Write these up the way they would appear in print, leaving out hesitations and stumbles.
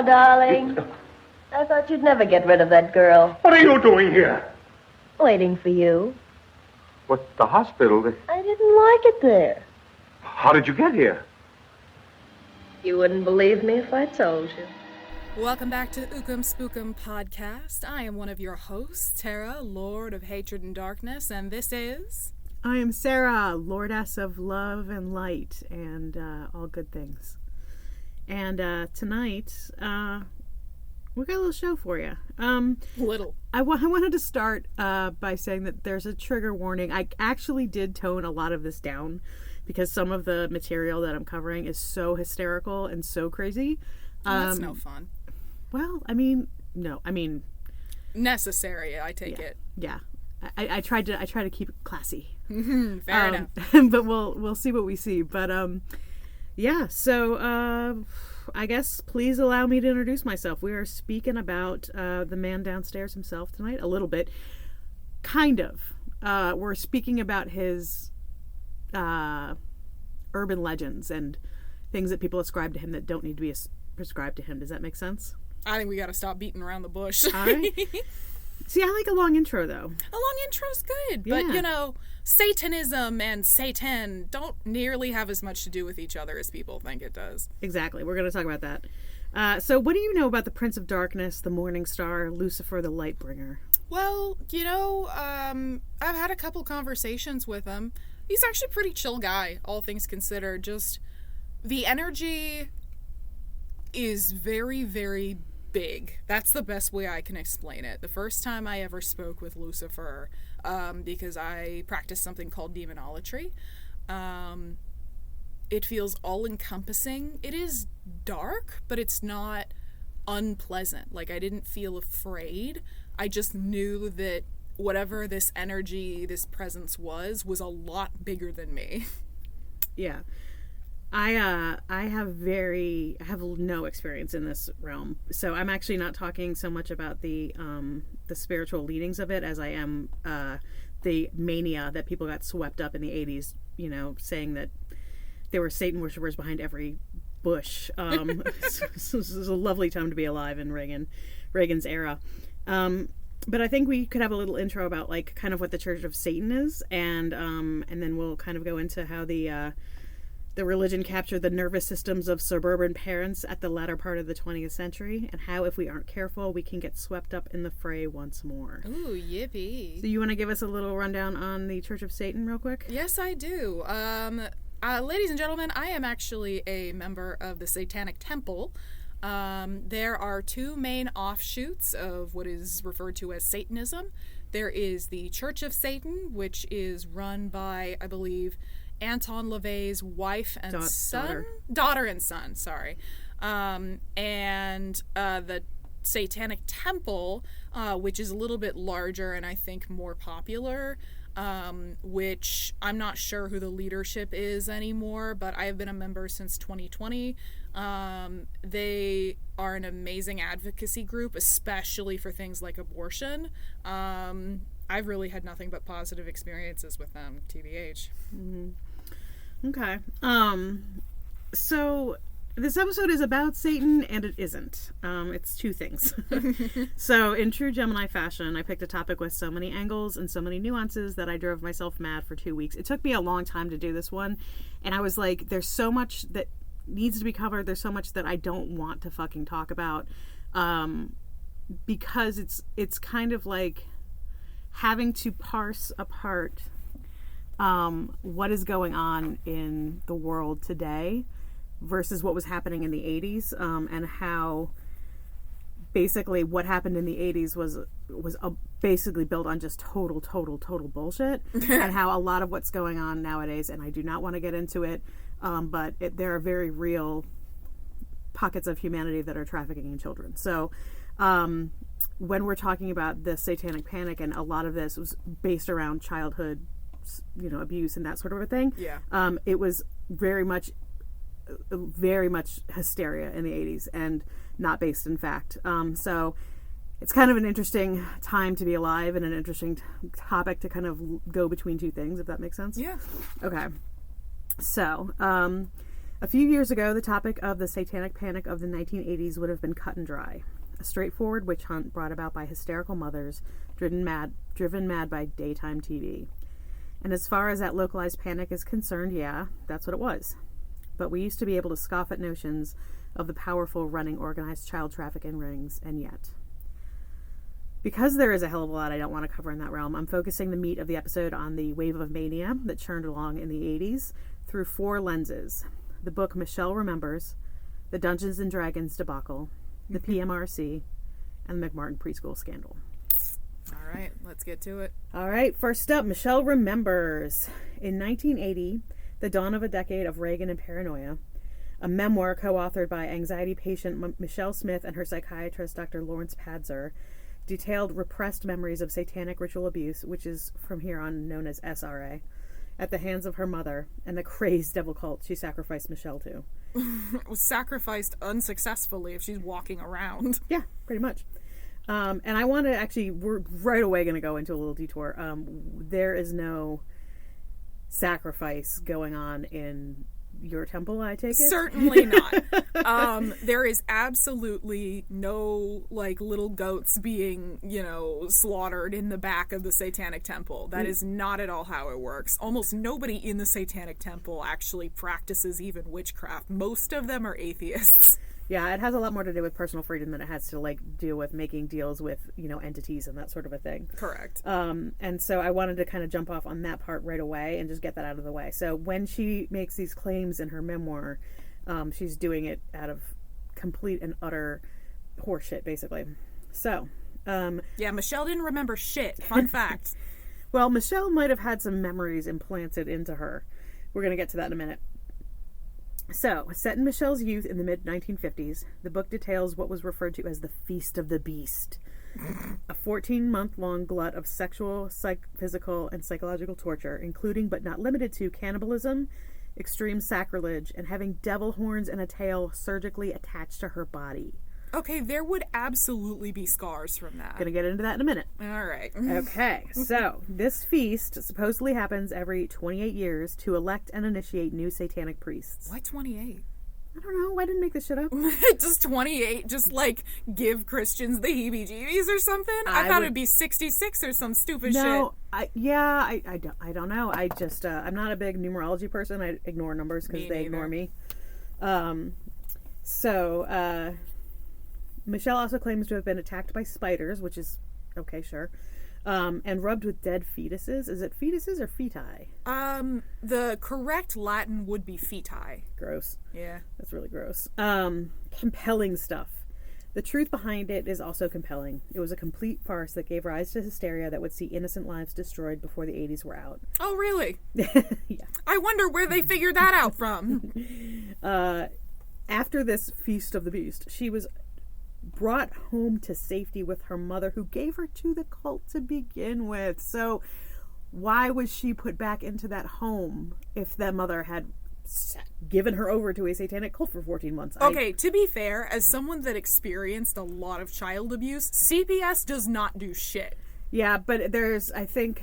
Hello, darling. I thought you'd never get rid of that girl. What are you doing here? Waiting for you. What, the hospital? I didn't like it there. How did you get here? You wouldn't believe me if I told you. Welcome back to the Ookum Spookum podcast. I am one of your hosts, Tara, Lord of Hatred and Darkness, and this is... I am Sarah, Lordess of Love and Light and all good things. And tonight, we got a little show for you. Little. I wanted to start by saying that there's a trigger warning. I actually did tone a lot of this down because some of the material that I'm covering is so hysterical and so crazy. That's no fun. Well, no. Necessary, I take it. Yeah. I try to keep it classy. Fair enough. But we'll see what we see. But yeah. So I guess please allow me to introduce myself. We are speaking about the man downstairs himself tonight. A little bit, kind of. We're speaking about his urban legends and things that people ascribe to him that don't need to be prescribed to him. Does that make sense? I think we got to stop beating around the bush. All right. See, I like a long intro, though. A long intro's good, Yeah. but, Satanism and Satan don't nearly have as much to do with each other as people think it does. Exactly. We're going to talk about that. So what do you know about the Prince of Darkness, the Morning Star, Lucifer, the Lightbringer? Well, I've had a couple conversations with him. He's actually a pretty chill guy, all things considered. Just the energy is very, very big. That's the best way I can explain it. The first time I ever spoke with Lucifer, because I practice something called demonolatry, it feels all-encompassing. It is dark, but it's not unpleasant. Like, I didn't feel afraid. I just knew that whatever this energy, this presence was a lot bigger than me. Yeah. I have no experience in this realm, so I'm actually not talking so much about the spiritual leanings of it as I am the mania that people got swept up in the 80s, saying that there were Satan worshippers behind every bush. This was a lovely time to be alive in Reagan's era. But I think we could have a little intro about like kind of what the Church of Satan is, and then we'll kind of go into how the religion captured the nervous systems of suburban parents at the latter part of the 20th century, and how, if we aren't careful, we can get swept up in the fray once more. Ooh, yippee. So you want to give us a little rundown on the Church of Satan real quick? Yes, I do. Ladies and gentlemen, I am actually a member of the Satanic Temple. There are two main offshoots of what is referred to as Satanism. There is the Church of Satan, which is run by, I believe, Anton LaVey's wife and son? Daughter and son, sorry. And the Satanic Temple, which is a little bit larger and I think more popular, which I'm not sure who the leadership is anymore, but I have been a member since 2020. They are an amazing advocacy group, especially for things like abortion. I've really had nothing but positive experiences with them, TBH. Mm-hmm. Okay. So this episode is about Satan, and it isn't. It's two things. So in true Gemini fashion, I picked a topic with so many angles and so many nuances that I drove myself mad for 2 weeks. It took me a long time to do this one, and I was like, there's so much that needs to be covered. There's so much that I don't want to fucking talk about, because it's kind of like having to parse apart what is going on in the world today versus what was happening in the 80s, and how basically what happened in the 80s was basically built on just total bullshit, and how a lot of what's going on nowadays, and I do not want to get into it, but there are very real pockets of humanity that are trafficking in children. So when we're talking about the Satanic Panic, and a lot of this was based around childhood abuse and that sort of a thing. Yeah. It was very much hysteria in the 80s and not based in fact. So it's kind of an interesting time to be alive and an interesting topic to kind of go between two things, if that makes sense. Yeah. Okay. So, A few years ago, the topic of the Satanic Panic of the 1980s would have been cut and dry. A straightforward witch hunt brought about by hysterical mothers, driven mad by daytime TV. And as far as that localized panic is concerned, yeah, that's what it was. But we used to be able to scoff at notions of the powerful running organized child trafficking rings, and yet. Because there is a hell of a lot I don't want to cover in that realm, I'm focusing the meat of the episode on the wave of mania that churned along in the 80s through 4 lenses. The book Michelle Remembers, the Dungeons & Dragons debacle, the PMRC, and the McMartin preschool scandal. All right, let's get to it. All right, first up, Michelle Remembers. In 1980, the dawn of a decade of Reagan and paranoia, a memoir co-authored by anxiety patient Michelle Smith and her psychiatrist Dr. Lawrence Padzer detailed repressed memories of satanic ritual abuse, which is from here on known as SRA, at the hands of her mother and the crazed devil cult she sacrificed Michelle to. Was sacrificed unsuccessfully if she's walking around. Yeah, pretty much. And I want to actually, we're right away going to go into a little detour. There is no sacrifice going on in your temple, I take it? Certainly not. There is absolutely no, like, little goats being, slaughtered in the back of the Satanic Temple. That is not at all how it works. Almost nobody in the Satanic Temple actually practices even witchcraft. Most of them are atheists. Yeah, it has a lot more to do with personal freedom than it has to, like, deal with making deals with, entities and that sort of a thing. Correct. And so I wanted to kind of jump off on that part right away and just get that out of the way. So when she makes these claims in her memoir, she's doing it out of complete and utter horseshit, basically. So. Yeah, Michelle didn't remember shit. Fun fact. Well, Michelle might have had some memories implanted into her. We're going to get to that in a minute. So, set in Michelle's youth in the mid-1950s, the book details what was referred to as the Feast of the Beast, a 14-month-long glut of sexual, physical, and psychological torture, including but not limited to cannibalism, extreme sacrilege, and having devil horns and a tail surgically attached to her body. Okay, there would absolutely be scars from that. Gonna get into that in a minute. All right. Okay, so this feast supposedly happens every 28 years to elect and initiate new satanic priests. Why 28? I don't know. I didn't make this shit up. Does 28 just, like, give Christians the heebie-jeebies or something? I thought it'd be 66 or some stupid shit. No, I don't know. I just, I'm not a big numerology person. I ignore numbers because they ignore me. Michelle also claims to have been attacked by spiders, which is, okay, sure, and rubbed with dead fetuses. Is it fetuses or feti? The correct Latin would be feti. Gross. Yeah. That's really gross. Compelling stuff. The truth behind it is also compelling. It was a complete farce that gave rise to hysteria that would see innocent lives destroyed before the 80s were out. Oh, really? Yeah. I wonder where they figured that out from. After this Feast of the Beast, she was brought home to safety with her mother, who gave her to the cult to begin with. So why was she put back into that home if that mother had given her over to a satanic cult for 14 months? Okay, to be fair, as someone that experienced a lot of child abuse, CPS does not do shit. Yeah, but there's, I think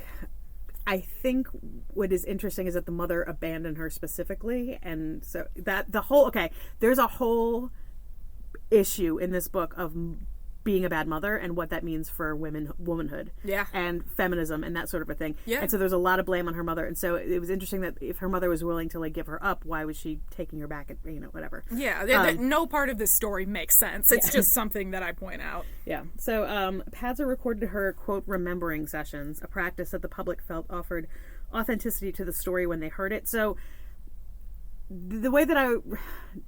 what is interesting is that the mother abandoned her specifically, and so that there's a whole issue in this book of being a bad mother and what that means for womanhood, and feminism and that sort of a thing. Yeah. And so there's a lot of blame on her mother, and so it was interesting that if her mother was willing to, like, give her up, why was she taking her back and whatever. Yeah, no part of this story makes sense. It's just something that I point out. Yeah. So Padzer recorded her, quote, remembering sessions, a practice that the public felt offered authenticity to the story when they heard it. So the way that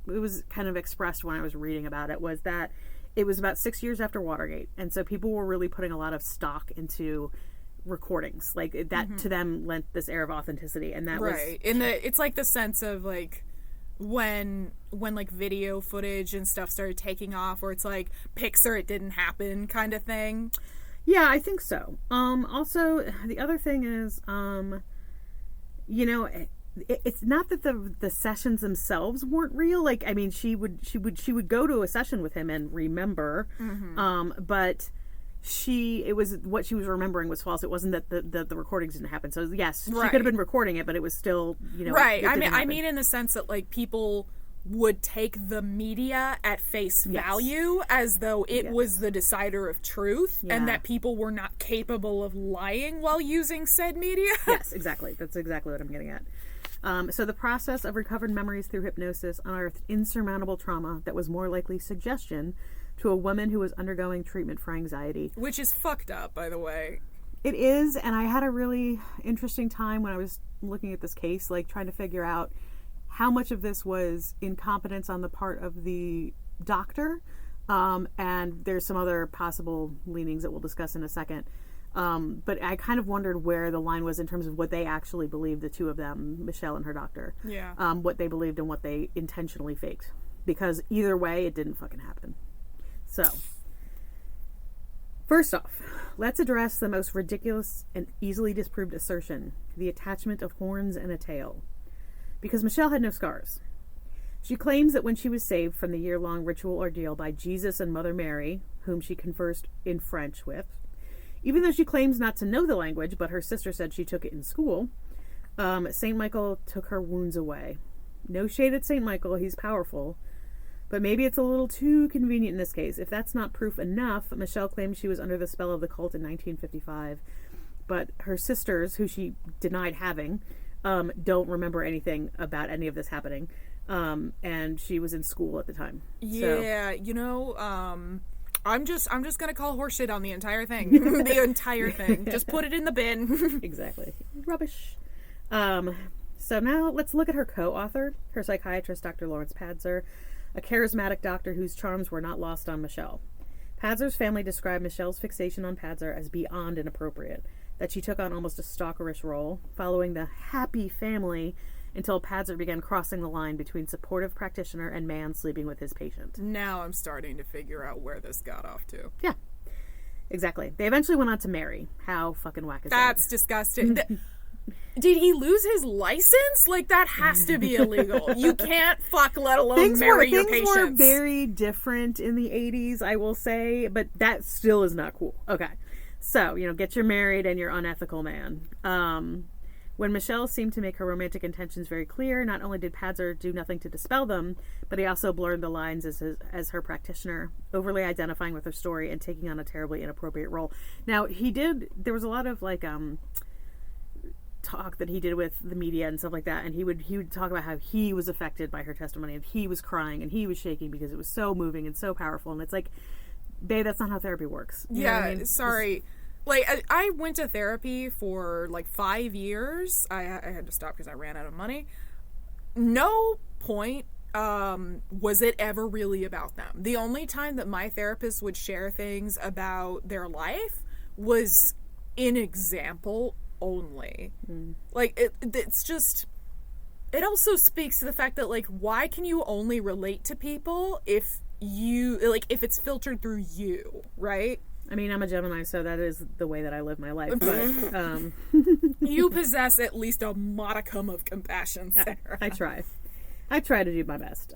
it was kind of expressed when I was reading about it was that it was about 6 years after Watergate, and so people were really putting a lot of stock into recordings, like that to them lent this air of authenticity, and that was it's like the sense of, like, when like video footage and stuff started taking off, where it's like Pixar, it didn't happen kind of thing. Yeah, I think so. Also, the other thing is, it's not that the sessions themselves weren't real. Like, I mean, she would go to a session with him and remember, but it was what she was remembering was false. It wasn't that the recordings didn't happen. So yes, she could have been recording it, but it was still, right. I mean in the sense that, like, people would take the media at face value as though it was the decider of truth and that people were not capable of lying while using said media. Yes, exactly. That's exactly what I'm getting at. So the process of recovered memories through hypnosis unearthed insurmountable trauma that was more likely suggestion to a woman who was undergoing treatment for anxiety. Which is fucked up, by the way. It is, and I had a really interesting time when I was looking at this case, like trying to figure out how much of this was incompetence on the part of the doctor, and there's some other possible leanings that we'll discuss in a second. But I kind of wondered where the line was in terms of what they actually believed, the two of them, Michelle and her doctor. Yeah. What they believed and what they intentionally faked. Because either way, it didn't fucking happen. So, first off, let's address the most ridiculous and easily disproved assertion, the attachment of horns and a tail. Because Michelle had no scars. She claims that when she was saved from the year-long ritual ordeal by Jesus and Mother Mary, whom she conversed in French with, even though she claims not to know the language, but her sister said she took it in school, St. Michael took her wounds away. No shade at St. Michael, he's powerful. But maybe it's a little too convenient in this case. If that's not proof enough, Michelle claims she was under the spell of the cult in 1955. But her sisters, who she denied having, don't remember anything about any of this happening. And she was in school at the time. Yeah, so. I'm just gonna call horseshit on the entire thing. The entire thing. Just put it in the bin. Exactly. Rubbish. So now let's look at her co-author, her psychiatrist, Dr. Lawrence Padzer, a charismatic doctor whose charms were not lost on Michelle. Padzer's family described Michelle's fixation on Padzer as beyond inappropriate, that she took on almost a stalkerish role, following the happy family until Padzer began crossing the line between supportive practitioner and man sleeping with his patient. Now I'm starting to figure out where this got off to. Yeah, exactly. They eventually went on to marry. How fucking whack is that? That's disgusting. Did he lose his license? Like, that has to be illegal. You can't fuck, let alone marry your patients. Things were very different in the 80s, I will say, but that still is not cool. Okay. So, get you married and you're unethical, man. When Michelle seemed to make her romantic intentions very clear, not only did Padzer do nothing to dispel them, but he also blurred the lines as her practitioner, overly identifying with her story and taking on a terribly inappropriate role. Now, there was a lot of, talk that he did with the media and stuff like that, and he would talk about how he was affected by her testimony, and he was crying, and he was shaking because it was so moving and so powerful, and it's like, babe, that's not how therapy works. You know what I mean? Sorry. I went to therapy for 5 years. I had to stop because I ran out of money. No point was it ever really about them. The only time that my therapist would share things about their life was in example only. It's just, it also speaks to the fact that why can you only relate to people if if it's filtered through you, right? I mean, I'm a Gemini, so that is the way that I live my life. But you possess at least a modicum of compassion, Sarah. I try to do my best.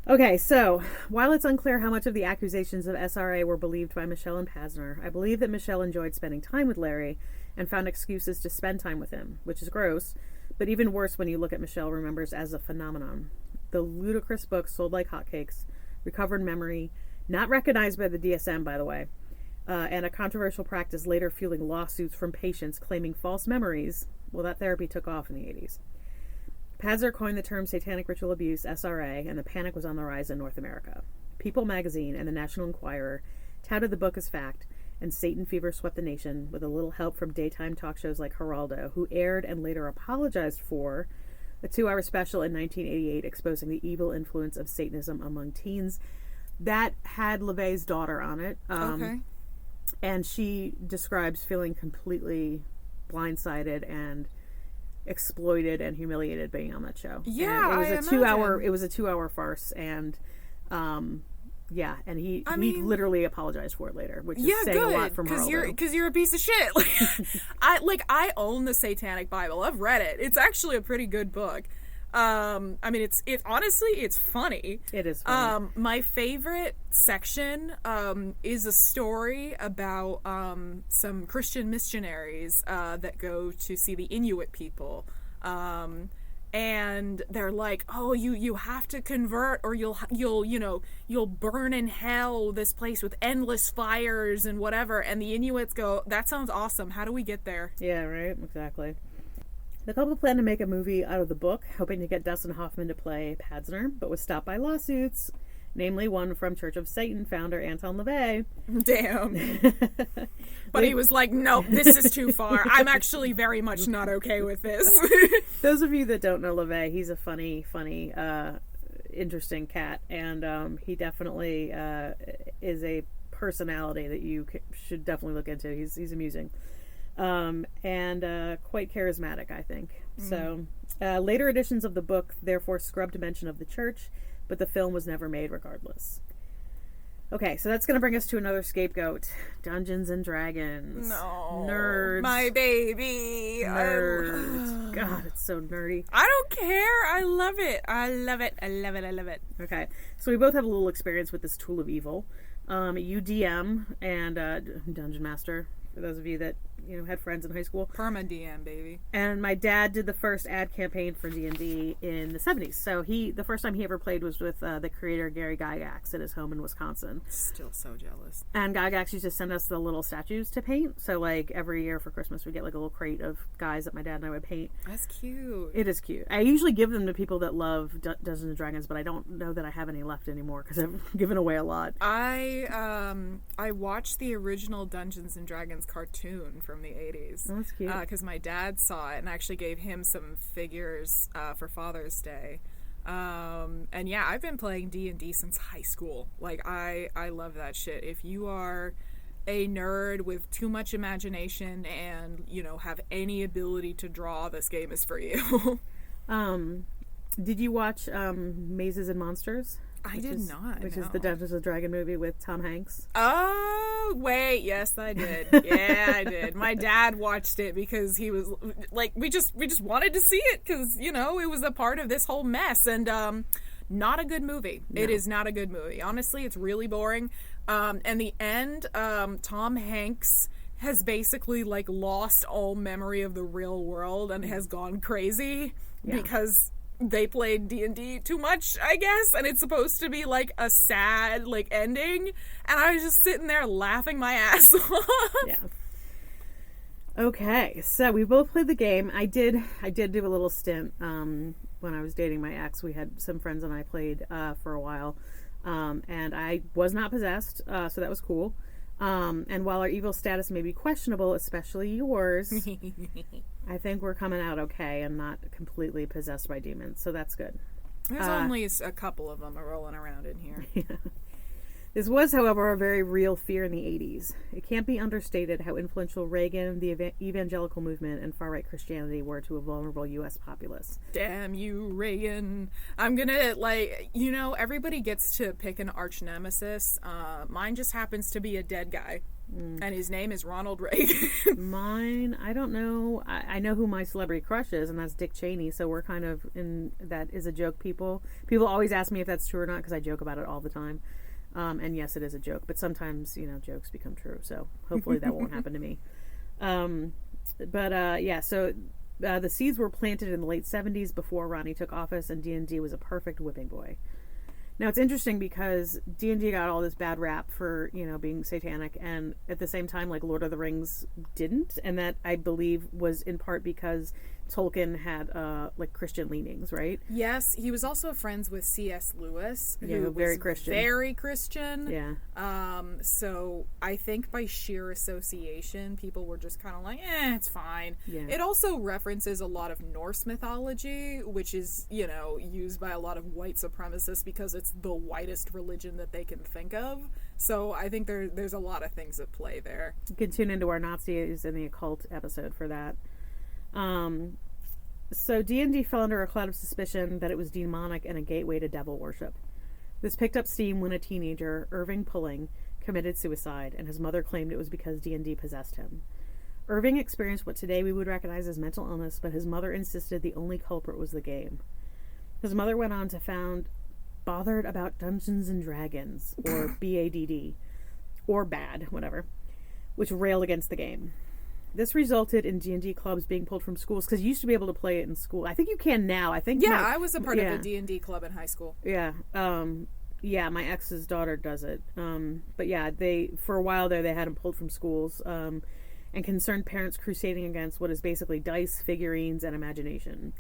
Okay, so while it's unclear how much of the accusations of SRA were believed by Michelle and Padzer, I believe that Michelle enjoyed spending time with Larry and found excuses to spend time with him, which is gross, but even worse when you look at Michelle Remembers as a phenomenon. The ludicrous book sold like hotcakes, recovered memory, not recognized by the DSM, by the way, and a controversial practice later fueling lawsuits from patients claiming false memories. Well, that therapy took off in the 80s. Padzer coined the term satanic ritual abuse, SRA, and the panic was on the rise in North America. People magazine and the National Enquirer touted the book as fact, and Satan fever swept the nation with a little help from daytime talk shows like Geraldo, who aired and later apologized for a 2-hour special in 1988 exposing the evil influence of Satanism among teens. That had LaVey's daughter on it. Okay. And she describes feeling completely blindsided and exploited and humiliated being on that show. Yeah, and it was a 2-hour farce, and and he literally apologized for it later, which is saying a lot from her. Because you're a piece of shit. I own the Satanic Bible. I've read it. It's actually a pretty good book. It's honestly, it's funny. It is funny. My favorite section is a story about some Christian missionaries that go to see the Inuit people. and they're like, oh, you have to convert or you'll burn in hell, this place with endless fires and whatever. And the Inuits go, that sounds awesome, how do we get there? Yeah, right, exactly. The couple planned to make a movie out of the book, hoping to get Dustin Hoffman to play Padsner, but was stopped by lawsuits, namely one from Church of Satan founder Anton LaVey. Damn. But he was like, nope, this is too far. I'm actually very much not okay with this. Those of you that don't know LaVey, he's a funny, interesting cat, and he definitely is a personality that you should definitely look into. He's amusing. And quite charismatic, I think. So, later editions of the book therefore scrubbed mention of the church, but the film was never made regardless. Okay, so that's going to bring us to another scapegoat. Dungeons and Dragons. No. Nerds. My baby. Nerds. God, it's so nerdy. I don't care. I love it. I love it. I love it. I love it. Okay, so we both have a little experience with this tool of evil. You DM and Dungeon Master, for those of you that had friends in high school. Perma DM, baby. And my dad did the first ad campaign for D&D in the 70s. So the first time he ever played was with the creator Gary Gygax at his home in Wisconsin. Still so jealous. And Gygax used to send us the little statues to paint. So like every year for Christmas we get like a little crate of guys that my dad and I would paint. That's cute. It is cute. I usually give them to people that love Dungeons and Dragons, but I don't know that I have any left anymore because I've given away a lot. I watched the original Dungeons and Dragons cartoon from the 80s. Oh, that's cute. Because my dad saw it and actually gave him some figures for Father's Day. And yeah, I've been playing D&D since high school. Like, I love that shit. If you are a nerd with too much imagination and, have any ability to draw, this game is for you. Did you watch Mazes and Monsters? I did not. Which is the Dungeons and Dragons movie with Tom Hanks. Oh, wait. Yes, I did. Yeah, I did. My dad watched it because he was like, we just wanted to see it because, it was a part of this whole mess. And not a good movie. No. It is not a good movie. Honestly, it's really boring. And the end, Tom Hanks has basically like lost all memory of the real world and has gone crazy because they played D&D too much, I guess, and it's supposed to be like a sad like ending, and I was just sitting there laughing my ass off. Yeah. Okay, so we both played the game. I did do a little stint when I was dating my ex. We had some friends and I played for a while, and I was not possessed, so that was cool. And while our evil status may be questionable, especially yours, I think we're coming out okay and not completely possessed by demons, so that's good. There's only a couple of them rolling around in here. Yeah. This was, however, a very real fear in the 80s. It can't be understated how influential Reagan, the evangelical movement, and far-right Christianity were to a vulnerable U.S. populace. Damn you, Reagan. I'm gonna, everybody gets to pick an arch nemesis. Mine just happens to be a dead guy. And his name is Ronald Reagan. Mine, I don't know. I know who my celebrity crush is, and that's Dick Cheney. So we're kind of in that is a joke. People always ask me if that's true or not because I joke about it all the time. And yes, it is a joke, but sometimes, jokes become true. So hopefully that won't happen to me. So the seeds were planted in the late 70s before Ronnie took office, and D&D was a perfect whipping boy. Now, it's interesting because D&D got all this bad rap for, being satanic, and at the same time, like, Lord of the Rings didn't, and that, I believe, was in part because Tolkien had, Christian leanings, right? Yes, he was also friends with C.S. Lewis, who was very Christian. Yeah. So I think by sheer association, people were just kind of like, it's fine. Yeah. It also references a lot of Norse mythology, which is, used by a lot of white supremacists because it's the whitest religion that they can think of. So I think there's a lot of things at play there. You can tune into our Nazis in the occult episode for that. So D&D fell under a cloud of suspicion that it was demonic and a gateway to devil worship. This picked up steam when a teenager, Irving Pulling, committed suicide, and his mother claimed it was because D&D possessed him. Irving experienced what today we would recognize as mental illness, but his mother insisted the only culprit was the game. His mother went on to found Bothered About Dungeons and Dragons, or BADD, or BAD, whatever, which railed against the game. This resulted in D&D clubs being pulled from schools, because you used to be able to play it in school. I think you can now. I think Yeah, I was a part of a D&D club in high school. Yeah. Yeah, my ex's daughter does it. But yeah, for a while there, they had them pulled from schools, and concerned parents crusading against what is basically dice, figurines, and imagination.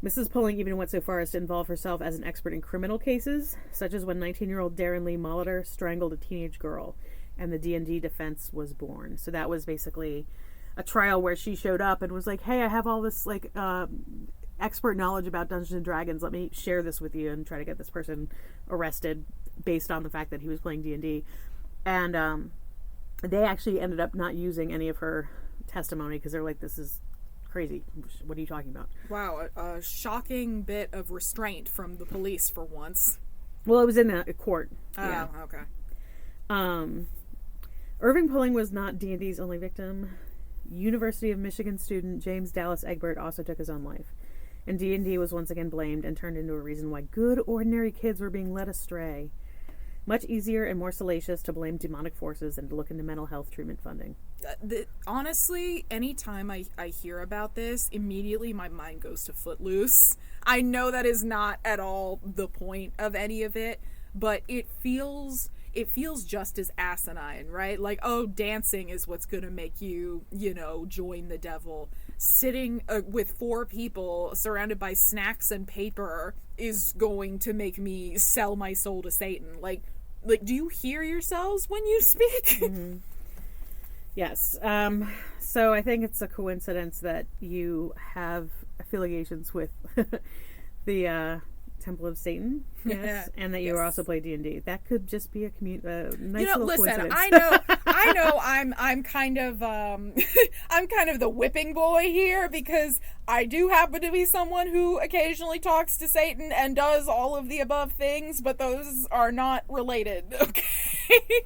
Mrs. Pulling even went so far as to involve herself as an expert in criminal cases, such as when 19-year-old Darren Lee Molitor strangled a teenage girl, and the D&D defense was born. So that was basically a trial where she showed up and was like, hey, I have all this like expert knowledge about Dungeons and Dragons. Let me share this with you and try to get this person arrested based on the fact that he was playing D&D. And they actually ended up not using any of her testimony because they're like, this is crazy. What are you talking about? Wow, a shocking bit of restraint from the police for once. Well, it was in the court. Oh, yeah. Okay. Irving Pulling was not D&D's only victim. University of Michigan student James Dallas Egbert also took his own life. And D&D was once again blamed and turned into a reason why good, ordinary kids were being led astray. Much easier and more salacious to blame demonic forces than to look into mental health treatment funding. Honestly, anytime I hear about this, immediately my mind goes to Footloose. I know that is not at all the point of any of it, but it feels just as asinine, right? Like, oh, dancing is what's gonna make you, join the devil. Sitting with 4 people surrounded by snacks and paper is going to make me sell my soul to Satan. Like, do you hear yourselves when you speak? Mm-hmm. Yes. So I think it's a coincidence that you have affiliations with the Temple of Satan, yes, and that you also play D&D. That could just be a nice little coincidence. I know, I'm kind of I'm kind of the whipping boy here because I do happen to be someone who occasionally talks to Satan and does all of the above things, but those are not related. Okay.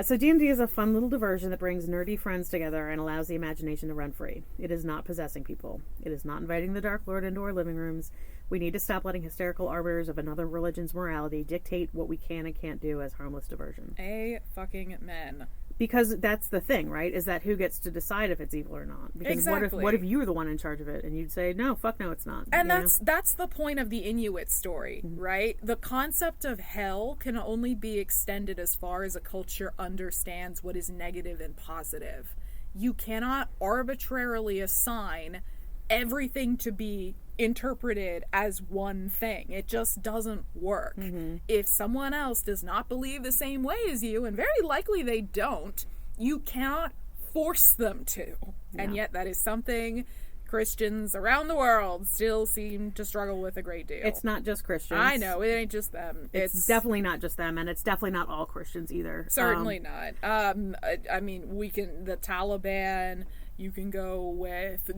So D&D is a fun little diversion that brings nerdy friends together and allows the imagination to run free. It is not possessing people. It is not inviting the Dark Lord into our living rooms. We need to stop letting hysterical arbiters of another religion's morality dictate what we can and can't do as harmless diversion. Amen. Because that's the thing, right? Is that who gets to decide if it's evil or not? Because exactly. What if you were the one in charge of it and you'd say, no, fuck no, it's not. And that's the point of the Inuit story, mm-hmm. right? The concept of hell can only be extended as far as a culture understands what is negative and positive. You cannot arbitrarily assign everything to be interpreted as one thing. It just doesn't work. Mm-hmm. If someone else does not believe the same way as you, and very likely they don't, you cannot force them to. Yeah. And yet that is something Christians around the world still seem to struggle with a great deal. It's not just Christians. I know, it ain't just them. It's definitely not just them, and it's definitely not all Christians either. Certainly not. I mean, the Taliban. You can go with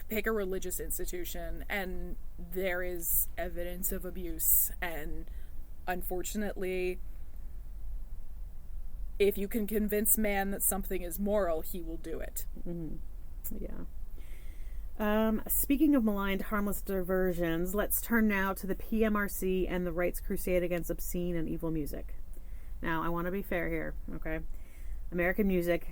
pick a religious institution, and there is evidence of abuse. And unfortunately, if you can convince man that something is moral, he will do it. Mm-hmm. Yeah. Speaking of maligned, harmless diversions, let's turn now to the PMRC and the rights crusade against obscene and evil music. Now, I want to be fair here, okay? American music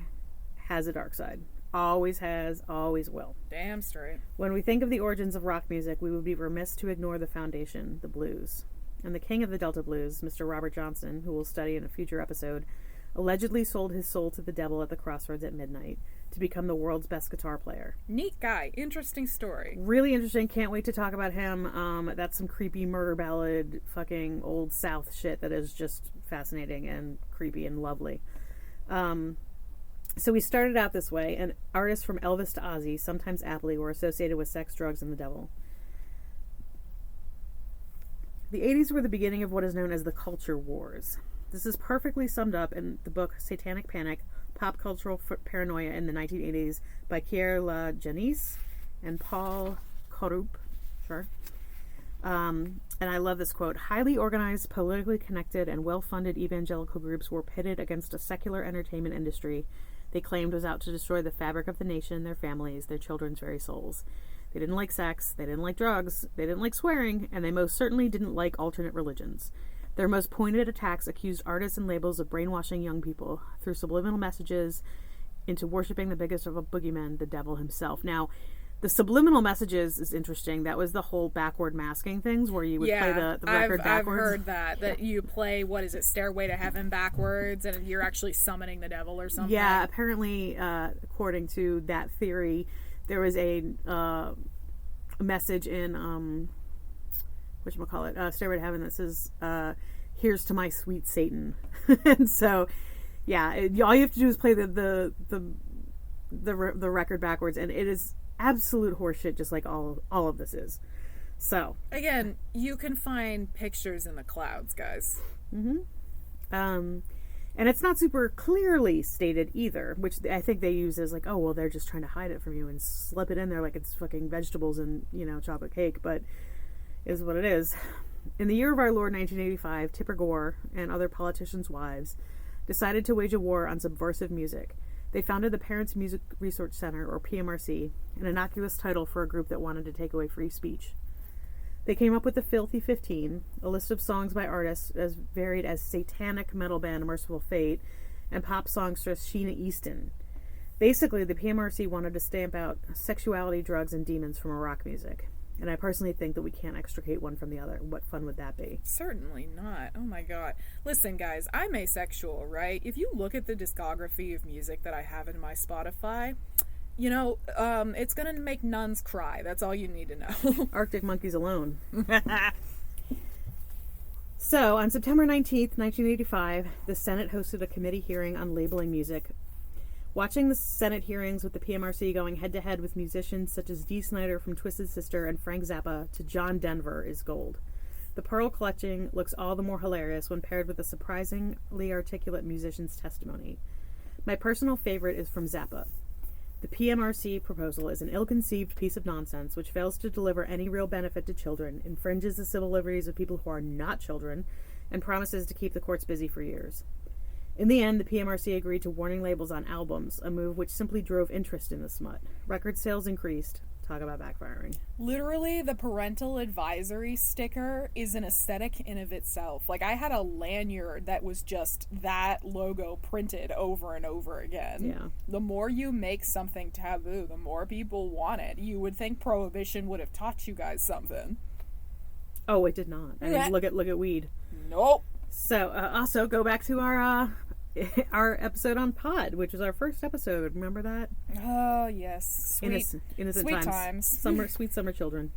has a dark side. Always has, always will. Damn straight. When we think of the origins of rock music, we would be remiss to ignore the foundation, the blues. And the king of the Delta blues, Mr. Robert Johnson, who we'll study in a future episode, allegedly sold his soul to the devil at the crossroads at midnight to become the world's best guitar player. Neat guy. Interesting story. Really interesting. Can't wait to talk about him. That's some creepy murder ballad, fucking old South shit that is just fascinating and creepy and lovely. So we started out this way, and artists from Elvis to Ozzy, sometimes aptly, were associated with sex, drugs, and the devil. The 80s were the beginning of what is known as the culture wars. This is perfectly summed up in the book Satanic Panic, Pop Cultural Paranoia in the 1980s by Pierre La Janice and Paul Corupe. Sure. And I love this quote. Highly organized, politically connected, and well-funded evangelical groups were pitted against a secular entertainment industry they claimed was out to destroy the fabric of the nation, their families, their children's very souls. They didn't like sex, they didn't like drugs, they didn't like swearing, and they most certainly didn't like alternate religions. Their most pointed attacks accused artists and labels of brainwashing young people through subliminal messages into worshiping the biggest of a boogeyman, the devil himself. Now, the subliminal messages is interesting. That was the whole backward masking things where you would play the record backwards. I've heard that you play, what is it, Stairway to Heaven backwards, and you're actually summoning the devil or something. Yeah, apparently, according to that theory, there was a message in whatchamacallit, Stairway to Heaven that says, "Here's to my sweet Satan." And so, yeah, all you have to do is play the record backwards, and it is absolute horseshit, just like all of this is. So again, you can find pictures in the clouds, guys. And it's not super clearly stated either, which I think they use as like, oh well, they're just trying to hide it from you and slip it in there like it's fucking vegetables and chocolate cake, but it is what it is. In the year of our Lord 1985, Tipper Gore and other politicians' wives decided to wage a war on subversive music. They founded the Parents Music Research Center, or PMRC, an innocuous title for a group that wanted to take away free speech. They came up with the Filthy 15, a list of songs by artists as varied as satanic metal band Merciful Fate and pop songstress Sheena Easton. Basically, the PMRC wanted to stamp out sexuality, drugs, and demons from rock music. And I personally think that we can't extricate one from the other. What fun would that be? Certainly not. Oh my god. Listen, guys, I'm asexual, right? If you look at the discography of music that I have in my Spotify, it's gonna make nuns cry. That's all you need to know. Arctic Monkeys alone. So, on September 19th, 1985, the Senate hosted a committee hearing on labeling music. Watching the Senate hearings with the PMRC going head-to-head with musicians such as Dee Snider from Twisted Sister and Frank Zappa to John Denver is gold. The pearl clutching looks all the more hilarious when paired with a surprisingly articulate musician's testimony. My personal favorite is from Zappa. The PMRC proposal is an ill-conceived piece of nonsense which fails to deliver any real benefit to children, infringes the civil liberties of people who are not children, and promises to keep the courts busy for years. In the end, the PMRC agreed to warning labels on albums, a move which simply drove interest in the smut. Record sales increased. Talk about backfiring. Literally, the parental advisory sticker is an aesthetic in of itself. Like, I had a lanyard that was just that logo printed over and over again. Yeah. The more you make something taboo, the more people want it. You would think Prohibition would have taught you guys something. Oh, it did not. I mean, look at weed. Nope. So, also go back to our episode on Pod, which was our first episode. Remember that? Oh, yes. Innocent sweet times. Sweet summer children.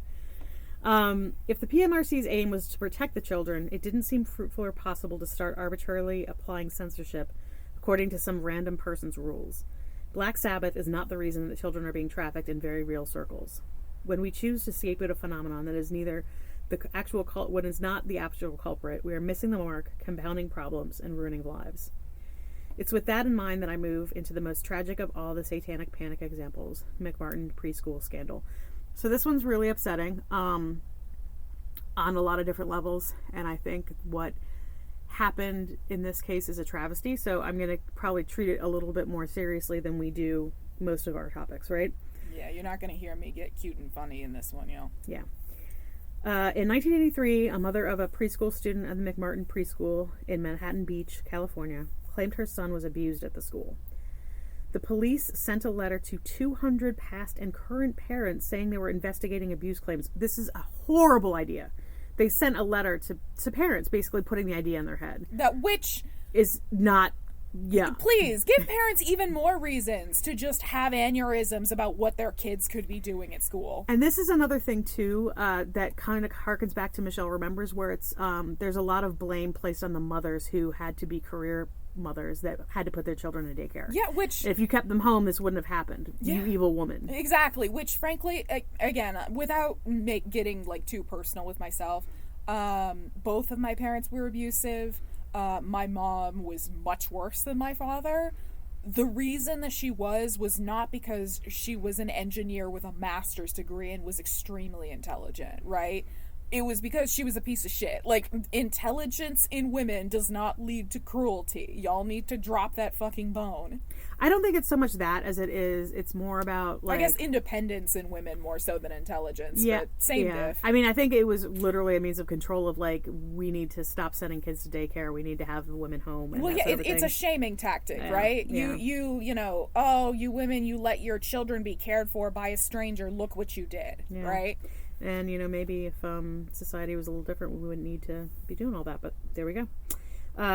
If the PMRC's aim was to protect the children, it didn't seem fruitful or possible to start arbitrarily applying censorship according to some random person's rules. Black Sabbath is not the reason that children are being trafficked in very real circles. When we choose to scapegoat a phenomenon that is neither the actual when it's not the actual culprit, we are missing the mark, compounding problems, and ruining lives. It's with that in mind that I move into the most tragic of all the Satanic Panic examples, McMartin preschool scandal. So this one's really upsetting on a lot of different levels, and I think what happened in this case is a travesty, so I'm going to probably treat it a little bit more seriously than we do most of our topics, right? Yeah, you're not going to hear me get cute and funny in this one, Yeah. In 1983, a mother of a preschool student at the McMartin Preschool in Manhattan Beach, California, claimed her son was abused at the school. The police sent a letter to 200 past and current parents saying they were investigating abuse claims. This is a horrible idea. They sent a letter to parents basically putting the idea in their head. That which is not... Yeah. Please, give parents even more reasons to just have aneurysms about what their kids could be doing at school. And this is another thing, too, that kind of harkens back to Michelle Remembers, where it's there's a lot of blame placed on the mothers who had to be career mothers that had to put their children in daycare. Yeah, which... If you kept them home, this wouldn't have happened. Yeah. You evil woman. Exactly, which, frankly, again, without getting, too personal with myself, both of my parents were abusive. My mom was much worse than my father. The reason that she was not because she was an engineer with a master's degree and was extremely intelligent, right? it was because she was a piece of shit. Like, intelligence in women does not lead to cruelty. Y'all need to drop that fucking bone. I don't think it's so much that as it's more about, like, I guess independence in women more so than intelligence. Yeah, but same yeah. diff. I mean, I think it was literally a means of control of, like, we need to stop sending kids to daycare. We need to have the women home. And Well, that yeah, sort of it's thing. a shaming tactic, Yeah, right? yeah. You know, oh, you women, you let your children be cared for by a stranger. Look what you did, Yeah. right? And, you know, maybe if society was a little different, we wouldn't need to be doing all that. But there we go.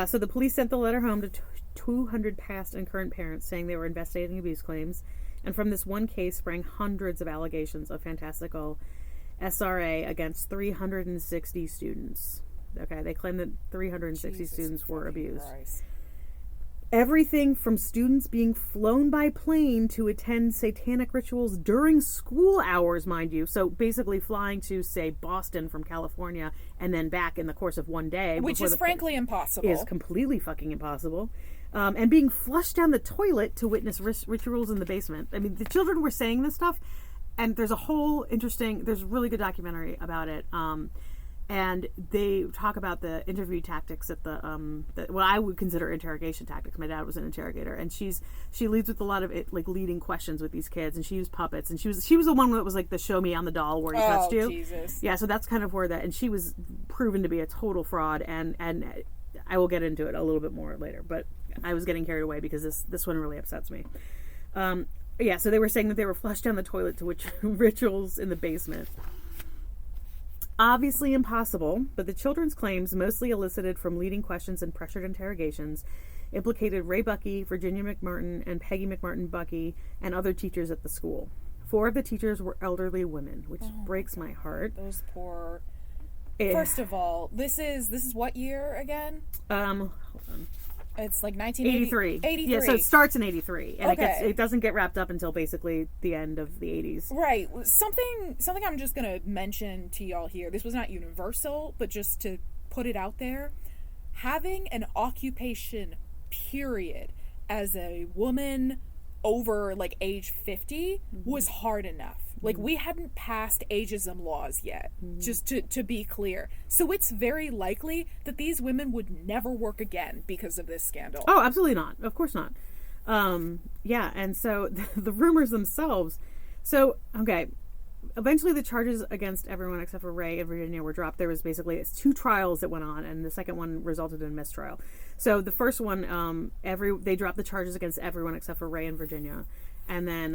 So the police sent the letter home to 200 past and current parents saying they were investigating abuse claims. And from this one case sprang hundreds of allegations of fantastical SRA against 360 students. Okay, they claim that 360 Jesus students were fucking abused. Christ. Everything from students being flown by plane to attend satanic rituals during school hours, mind you. So basically flying to, say, Boston from California and then back in the course of one day. Which is frankly impossible. Is completely fucking impossible. And being flushed down the toilet to witness rituals in the basement. I mean, the children were saying this stuff, and there's a really good documentary about it. And they talk about the interview tactics at what I would consider interrogation tactics. My dad was an interrogator, and she leads with a lot of it, like leading questions with these kids, and she used puppets, and she was the one that was like the show me on the doll where he touched you. Jesus. Yeah, so that's kind of where and she was proven to be a total fraud, and I will get into it a little bit more later, but I was getting carried away because this one really upsets me. Yeah, so they were saying that they were flushed down the toilet to rituals in the basement. Obviously impossible, but the children's claims, mostly elicited from leading questions and pressured interrogations, implicated Ray Buckey, Virginia McMartin, and Peggy McMartin Buckey, and other teachers at the school. 4 of the teachers were elderly women, which breaks my heart. Those poor... First of all, this is what year again? Hold on. It's like 1983. 83. Yeah, so it starts in 83, and Okay. it doesn't get wrapped up until basically the end of the 80s. Right. Something I'm just going to mention to y'all here. This was not universal, but just to put it out there. Having an occupation, period, as a woman over like age 50 was hard enough. Like, we hadn't passed ageism laws yet, just to be clear. So it's very likely that these women would never work again because of this scandal. Oh, absolutely not. Of course not. Yeah, and so the rumors themselves. So, okay, eventually the charges against everyone except for Ray and Virginia were dropped. There was basically 2 trials that went on, and the second one resulted in mistrial. So the first one, they dropped the charges against everyone except for Ray and Virginia. And then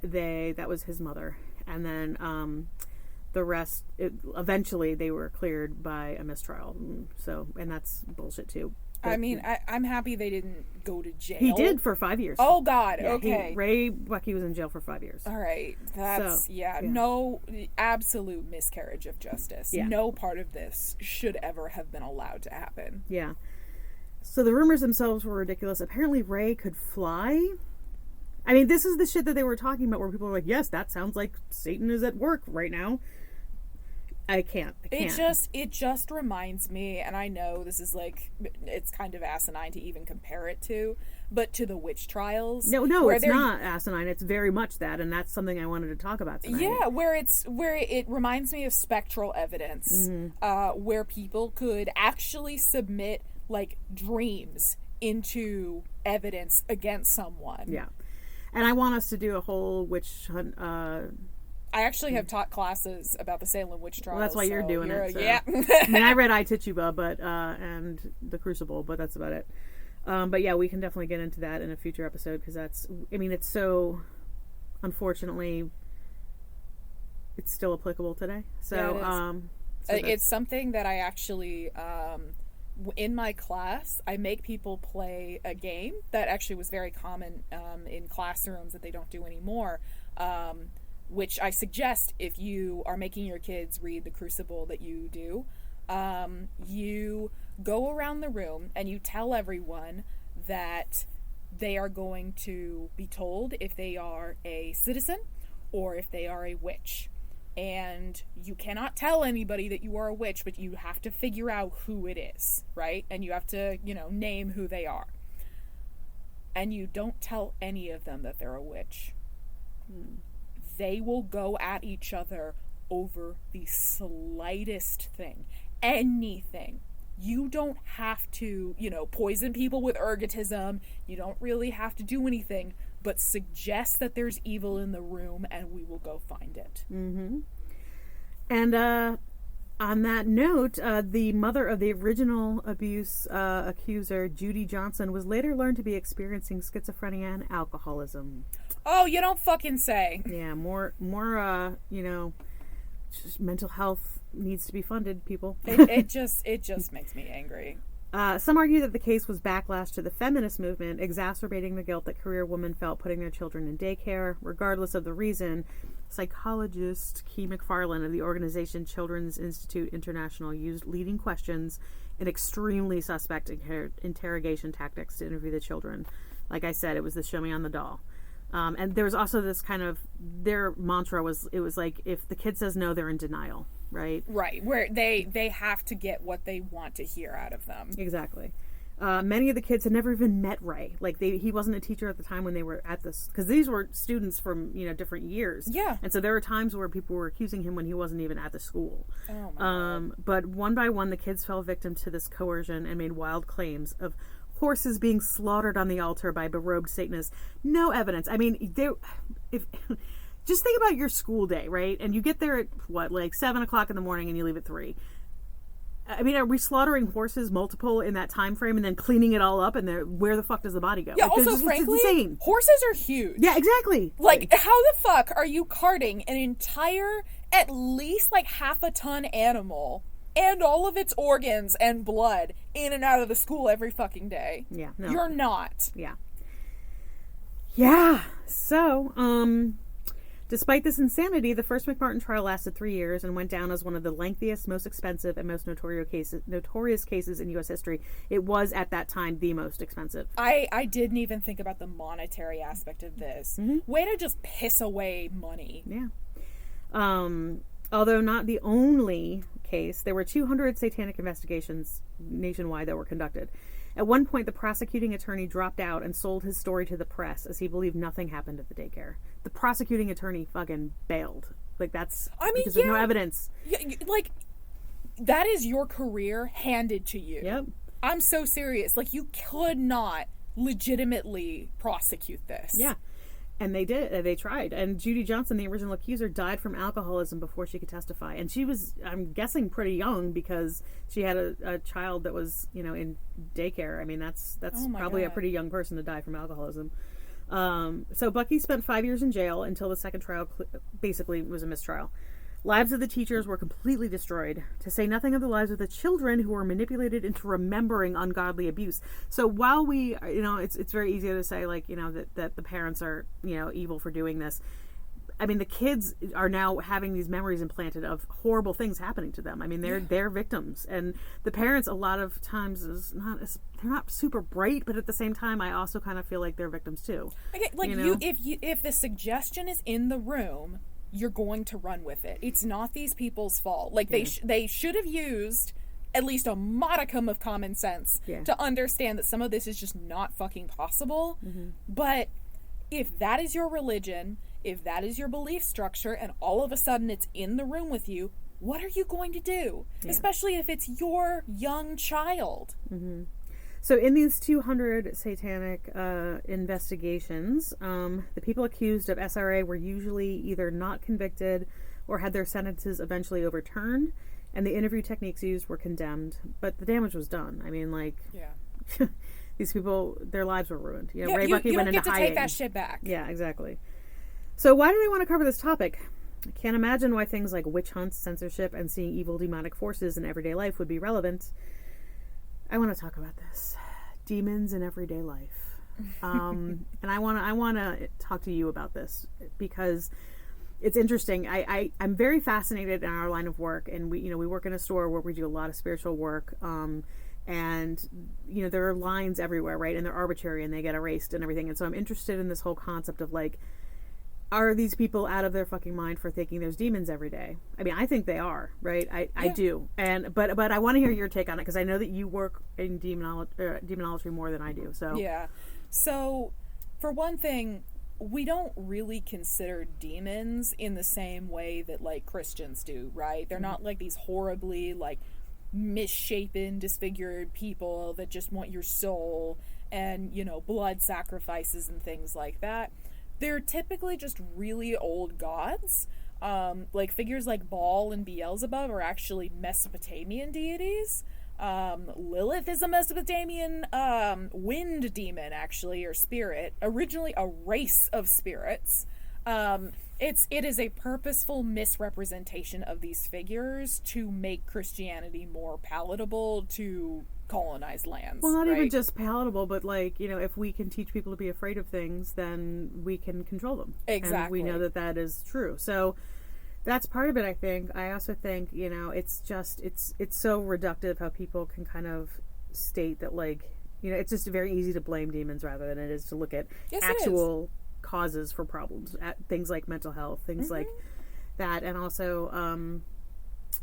that was his mother. And then the rest, eventually they were cleared by a mistrial. So, and that's bullshit too. But I mean, I'm happy they didn't go to jail. he did for 5 years. Oh, God. Yeah, okay. Ray Buckey was in jail for 5 years. All right. That's, no, absolute miscarriage of justice. Yeah. No part of this should ever have been allowed to happen. Yeah. So the rumors themselves were ridiculous. Apparently Ray could fly. I mean, this is the shit that they were talking about where people were like, yes, that sounds like Satan is at work right now. I can't. It just reminds me, and I know this is like, it's kind of asinine to even compare it to, but to the witch trials. No, it's not asinine. It's very much that, and that's something I wanted to talk about tonight. Yeah, where it reminds me of spectral evidence, where people could actually submit like dreams into evidence against someone. Yeah. And I want us to do a whole witch hunt. I actually have taught classes about the Salem witch trials. Well, that's why you're doing it. So. Yeah. I mean, I read I Tituba, and the Crucible, but that's about it. But yeah, we can definitely get into that in a future episode because it's so, unfortunately, it's still applicable today. So, yeah, it's something that I actually, in my class, I make people play a game that actually was very common in classrooms that they don't do anymore, which I suggest if you are making your kids read The Crucible that you do. You go around the room and you tell everyone that they are going to be told if they are a citizen or if they are a witch. And you cannot tell anybody that you are a witch, but you have to figure out who it is, right? And you have to, name who they are. And you don't tell any of them that they're a witch. They will go at each other over the slightest thing, anything. You don't have to, poison people with ergotism. You don't really have to do anything, but suggest that there's evil in the room and we will go find it. Mm-hmm. And on that note, the mother of the original abuse accuser, Judy Johnson, was later learned to be experiencing schizophrenia and alcoholism. Oh, you don't fucking say. Yeah, more, just mental health needs to be funded, people. It just makes me angry. Some argue that the case was backlash to the feminist movement, exacerbating the guilt that career women felt putting their children in daycare. Regardless of the reason, psychologist Key McFarland of the organization Children's Institute International used leading questions and extremely suspect interrogation tactics to interview the children. Like I said, it was the show me on the doll. And there was also this kind of, their mantra was, it was like, if the kid says no, they're in denial, right? Right, where they have to get what they want to hear out of them. Exactly. Many of the kids had never even met Ray. Like, he wasn't a teacher at the time when they were at this, because these were students from, different years. Yeah. And so there were times where people were accusing him when he wasn't even at the school. Oh, my God. But one by one, the kids fell victim to this coercion and made wild claims of horses being slaughtered on the altar by berobed Satanists. No evidence. I mean, just think about your school day, right? And you get there at, 7 o'clock in the morning and you leave at 3. I mean, are we slaughtering horses multiple in that time frame and then cleaning it all up? And where the fuck does the body go? Yeah, also, frankly, insane. Horses are huge. Yeah, exactly. Like, how the fuck are you carting an entire, at least, half a ton animal and all of its organs and blood in and out of the school every fucking day? Yeah. No. You're not. Yeah. Yeah. So, despite this insanity, the first McMartin trial lasted 3 years and went down as one of the lengthiest, most expensive, and most notorious cases in U.S. history. It was, at that time, the most expensive. I didn't even think about the monetary aspect of this. Mm-hmm. Way to just piss away money. Yeah. Although not the only case, there were 200 satanic investigations nationwide that were conducted. At one point, the prosecuting attorney dropped out and sold his story to the press as he believed nothing happened at the daycare. The prosecuting attorney fucking bailed. Because there's no evidence. Yeah, that is your career handed to you. Yep. I'm so serious. You could not legitimately prosecute this. Yeah. And they did. They tried. And Judy Johnson, the original accuser, died from alcoholism before she could testify. And she was, I'm guessing, pretty young because she had a child that was, in daycare. I mean, that's probably a pretty young person to die from alcoholism. So Bucky spent 5 years in jail until the second trial basically was a mistrial. Lives of the teachers were completely destroyed, to say nothing of the lives of the children who were manipulated into remembering ungodly abuse. So while we, it's very easy to say, that the parents are, evil for doing this. I mean, the kids are now having these memories implanted of horrible things happening to them. I mean, they're victims. And the parents, a lot of times, they're not super bright, but at the same time, I also kind of feel like they're victims too. Okay, if the suggestion is in the room, you're going to run with it. It's not these people's fault. They should have used at least a modicum of common sense to understand that some of this is just not fucking possible. Mm-hmm. But if that is your religion, if that is your belief structure, and all of a sudden it's in the room with you, what are you going to do? Yeah. Especially if it's your young child. Mm-hmm. So in these 200 satanic investigations, the people accused of SRA were usually either not convicted or had their sentences eventually overturned, and the interview techniques used were condemned. But the damage was done. I mean, these people, their lives were ruined. Ray Bucky went into hiding. You don't get to take that shit back. Yeah, exactly. So why do they want to cover this topic? I can't imagine why things like witch hunts, censorship, and seeing evil demonic forces in everyday life would be relevant. I want to talk about this. Demons in everyday life. And I want to talk to you about this because it's interesting. I'm very fascinated in our line of work, and we work in a store where we do a lot of spiritual work. And there are lines everywhere, right? And they're arbitrary and they get erased and everything. And so I'm interested in this whole concept of are these people out of their fucking mind for thinking there's demons every day? I mean, I think they are, right? I do. But I want to hear your take on it because I know that you work in demonology more than I do. So yeah. So for one thing, we don't really consider demons in the same way that like Christians do, right? They're not like these horribly like misshapen, disfigured people that just want your soul and, you know, blood sacrifices and things like that. They're typically just really old gods. Like figures like Baal and Beelzebub are actually Mesopotamian deities. Lilith is a Mesopotamian wind demon, actually, or spirit. Originally a race of spirits. It is a purposeful misrepresentation of these figures to make Christianity more palatable to colonized lands. Well, not right? even just palatable, but like, you know, if we can teach people to be afraid of things, then we can control them. Exactly. And we know that that is true. So that's part of it, I think. I also think, you know, it's just, it's so reductive how people can kind of state that, like, you know, it's just very easy to blame demons rather than it is to look at actual causes for problems, at things like mental health, things like that. And also,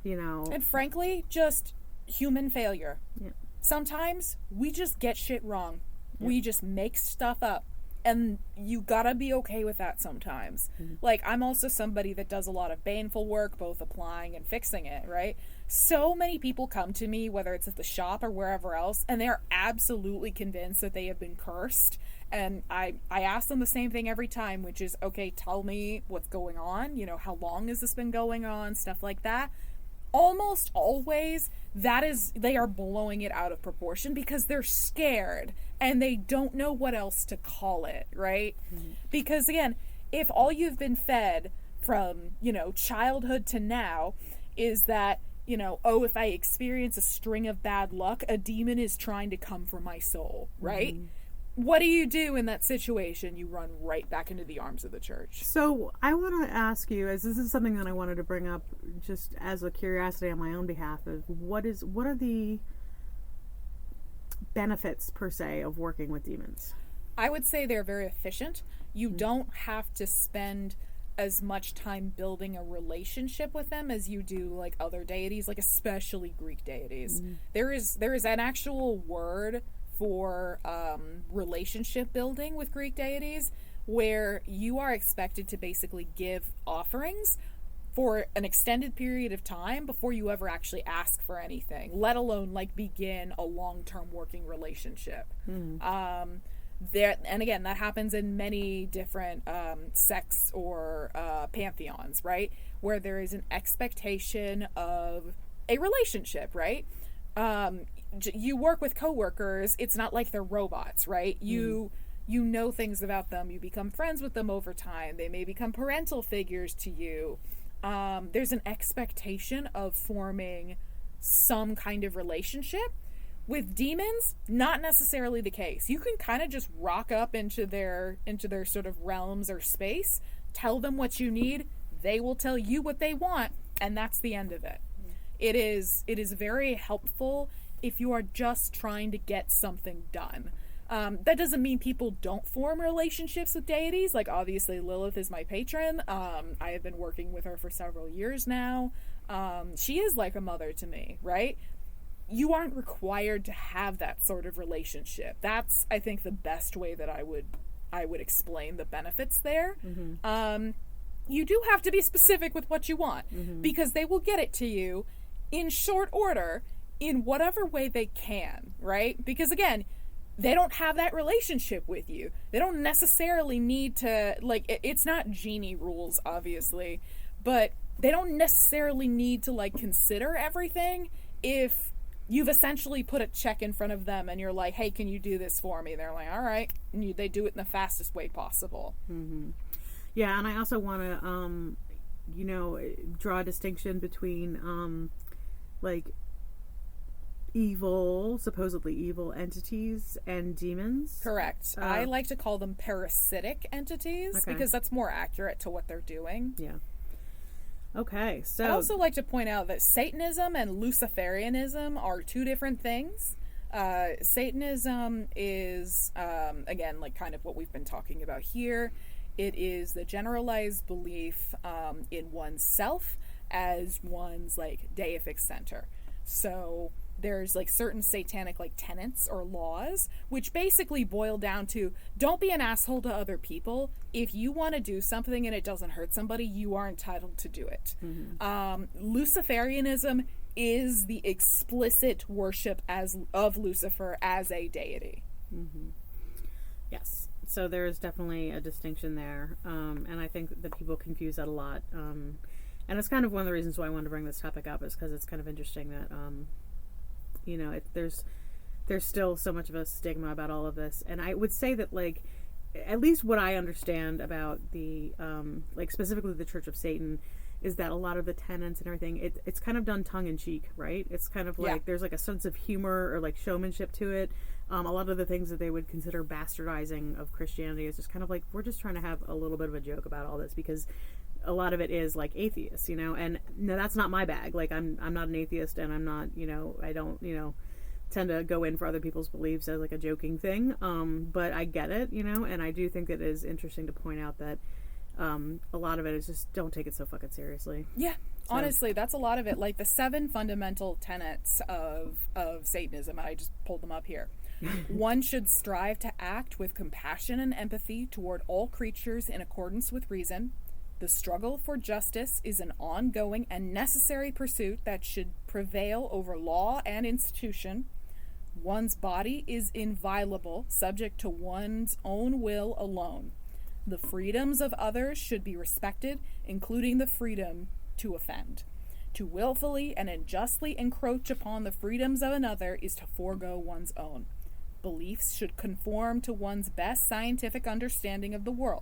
you know. And frankly, just human failure. Yeah. Sometimes we just get shit wrong. Yeah. We just make stuff up. And you gotta be okay with that sometimes. Like, I'm also somebody that does a lot of baneful work, both applying and fixing it, right? So many people come to me, whether it's at the shop or wherever else, and they're absolutely convinced that they have been cursed. And I ask them the same thing every time, which is, okay, tell me what's going on. You know, how long has this been going on? Stuff like that. Almost always, they are blowing it out of proportion because they're scared and they don't know what else to call it, right? Because again, if all you've been fed from, you know, childhood to now is that, you know, oh, if I experience a string of bad luck, a demon is trying to come for my soul, right? What do you do in that situation? You run right back into the arms of the church. So I want to ask you, as this is something that I wanted to bring up just as a curiosity on my own behalf, of what are the benefits per se of working with demons? I would say they're very efficient. You don't have to spend as much time building a relationship with them as you do like other deities, like especially Greek deities. There is an actual word for relationship building with Greek deities, where you are expected to basically give offerings for an extended period of time before you ever actually ask for anything, let alone like begin a long-term working relationship. There, and again, that happens in many different sects or pantheons, right? Where there is an expectation of a relationship, right? You work with coworkers, it's not like they're robots, right? You know things about them, you become friends with them over time, they may become parental figures to you. There's an expectation of forming some kind of relationship. With demons, not necessarily the case. You can kind of just rock up into their sort of realms or space, tell them what you need, they will tell you what they want, and that's the end of it. It is very helpful if you are just trying to get something done. That doesn't mean people don't form relationships with deities. Like, obviously, Lilith is my patron. I have been working with her for several years now. She is like a mother to me, right? You aren't required to have that sort of relationship. That's, I think, the best way that I would explain the benefits there. You do have to be specific with what you want, because they will get it to you in short order in whatever way they can, right? Because again, they don't have that relationship with you. They don't necessarily need to, like, it's not genie rules, obviously, but they don't necessarily need to, like, consider everything if you've essentially put a check in front of them and you're like, hey, can you do this for me? They're like, all right. And they do it in the fastest way possible. Yeah, and I also want to, draw a distinction between, like, supposedly evil entities and demons. Correct. I like to call them parasitic entities because that's more accurate to what they're doing. Yeah. Okay, so I also like to point out that Satanism and Luciferianism are two different things. Satanism is, again, like kind of what we've been talking about here. It is the generalized belief in oneself as one's, like, deific center. So there's like certain satanic like tenets or laws, which basically boil down to don't be an asshole to other people. If you want to do something and it doesn't hurt somebody, you are entitled to do it. Luciferianism is the explicit worship of Lucifer as a deity. Yes. So there is definitely a distinction there, and I think that people confuse that a lot. And it's kind of one of the reasons why I wanted to bring this topic up, is because it's kind of interesting that there's still so much of a stigma about all of this. And I would say that, like, at least what I understand about the like specifically the Church of Satan is that a lot of the tenets and everything, it's kind of done tongue-in-cheek, right? It's kind of like there's like a sense of humor or like showmanship to it. A lot of the things that they would consider bastardizing of Christianity is just kind of like, we're just trying to have a little bit of a joke about all this, because a lot of it is like atheists, and no, that's not my bag. Like, I'm not an atheist, and I'm not, I don't, tend to go in for other people's beliefs as like a joking thing. But I get it, and I do think that it is interesting to point out that a lot of it is just, don't take it so fucking seriously. Yeah. So. Honestly, that's a lot of it. Like the 7 fundamental tenets of Satanism, I just pulled them up here. One should strive to act with compassion and empathy toward all creatures in accordance with reason. The struggle for justice is an ongoing and necessary pursuit that should prevail over law and institution. One's body is inviolable, subject to one's own will alone. The freedoms of others should be respected, including the freedom to offend. To willfully and unjustly encroach upon the freedoms of another is to forego one's own. Beliefs should conform to one's best scientific understanding of the world.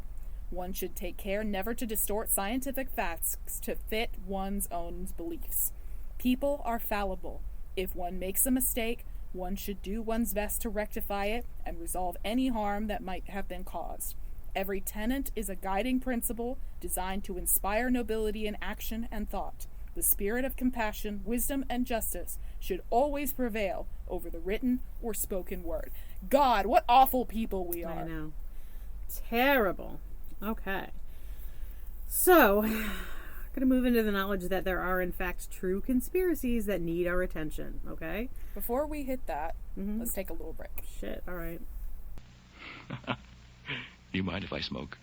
One should take care never to distort scientific facts to fit one's own beliefs. People are fallible. If one makes a mistake, one should do one's best to rectify it and resolve any harm that might have been caused. Every tenet is a guiding principle designed to inspire nobility in action and thought. The spirit of compassion, wisdom, and justice should always prevail over the written or spoken word. God, what awful people we are. I know. Terrible. Okay. So, I'm going to move into the knowledge that there are, in fact, true conspiracies that need our attention, okay? Before we hit that, let's take a little break. Shit, all right. Do you mind if I smoke?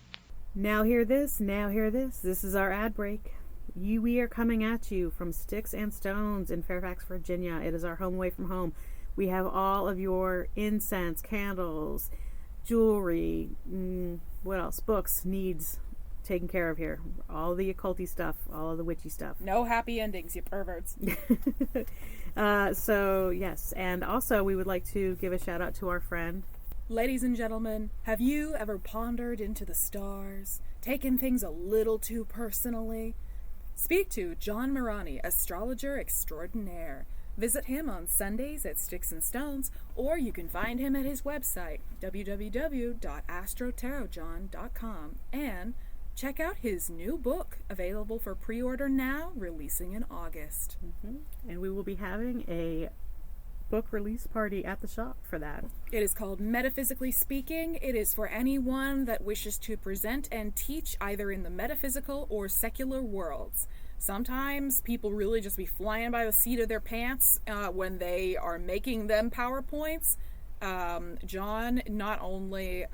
Now hear this, now hear this. This is our ad break. We are coming at you from Sticks and Stones in Fairfax, Virginia. It is our home away from home. We have all of your incense, candles, jewelry, what else? Books, needs taken care of here. All the occulty stuff, all of the witchy stuff. No happy endings, you perverts. So, yes. And also, we would like to give a shout out to our friend. Ladies and gentlemen, have you ever pondered into the stars, taken things a little too personally? Speak to John Marani, astrologer extraordinaire. Visit him on Sundays at Sticks and Stones, or you can find him at his website, www.astrotarotjohn.com, and check out his new book, available for pre-order now, releasing in August. And we will be having a book release party at the shop for that. It is called Metaphysically Speaking. It is for anyone that wishes to present and teach either in the metaphysical or secular worlds. Sometimes people really just be flying by the seat of their pants when they are making them PowerPoints. John not only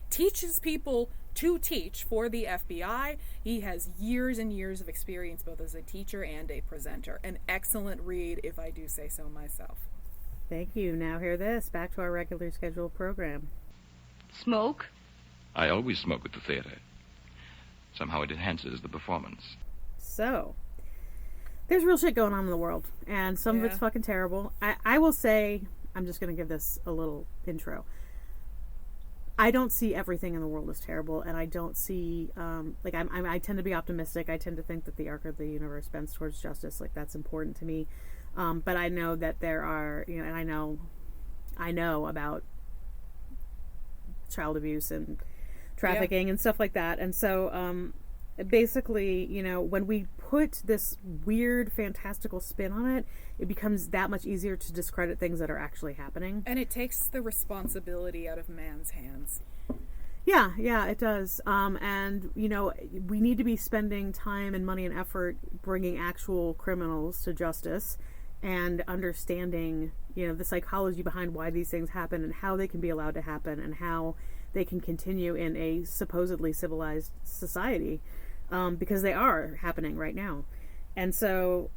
teaches people to teach for the FBI, he has years and years of experience both as a teacher and a presenter. An excellent read, if I do say so myself. Thank you. Now hear this. Back to our regular scheduled program. Smoke? I always smoke at the theater. Somehow it enhances the performance. So, there's real shit going on in the world, and some of it's fucking terrible. I will say, I'm just going to give this a little intro. I don't see everything in the world as terrible, and I don't see, I tend to be optimistic. I tend to think that the arc of the universe bends towards justice. Like, that's important to me. But I know that there are, and I know about child abuse and trafficking and stuff like that. And so, basically, when we put this weird, fantastical spin on it, it becomes that much easier to discredit things that are actually happening. And it takes the responsibility out of man's hands. Yeah, it does. And, we need to be spending time and money and effort bringing actual criminals to justice. and understanding, the psychology behind why these things happen and how they can be allowed to happen and how they can continue in a supposedly civilized society, because they are happening right now. And so,